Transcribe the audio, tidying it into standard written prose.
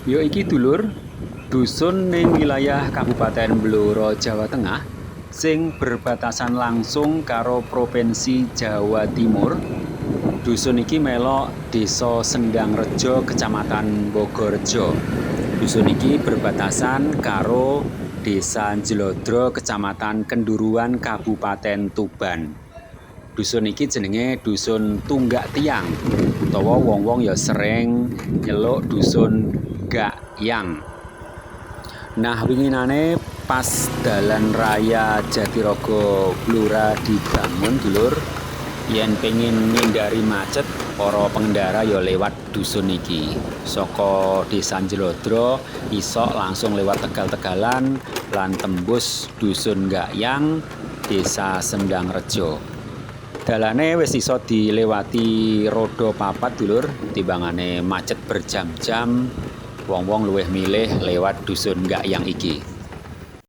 Yo iki dulur, dusun ning wilayah Kabupaten Blora, Jawa Tengah sing berbatasan langsung karo Provinsi Jawa Timur. Dusun iki melok Desa Sendangrejo, Kecamatan Bogorejo. Dusun iki berbatasan karo Desa Jlodro, Kecamatan Kenduruan, Kabupaten Tuban. Dusun iki jenenge Dusun Tunggak Tiang, utawa wong-wong ya sering nyeluk Dusun Gakyang. Nah, winginane pas dalan raya Jatirogo Blora dibangun dulur, yen pengin ngindari macet, para pengendara ya lewat dusun iki. Saka Desa Jlodro iso langsung lewat Tegal-Tegalan lan tembus Dusun Gakyang, Desa Sendangrejo. Dalane wis iso dilewati roda papat dulur, timbangane macet berjam-jam, wong-wong luwih milih lewat Dusun Gakyang iki.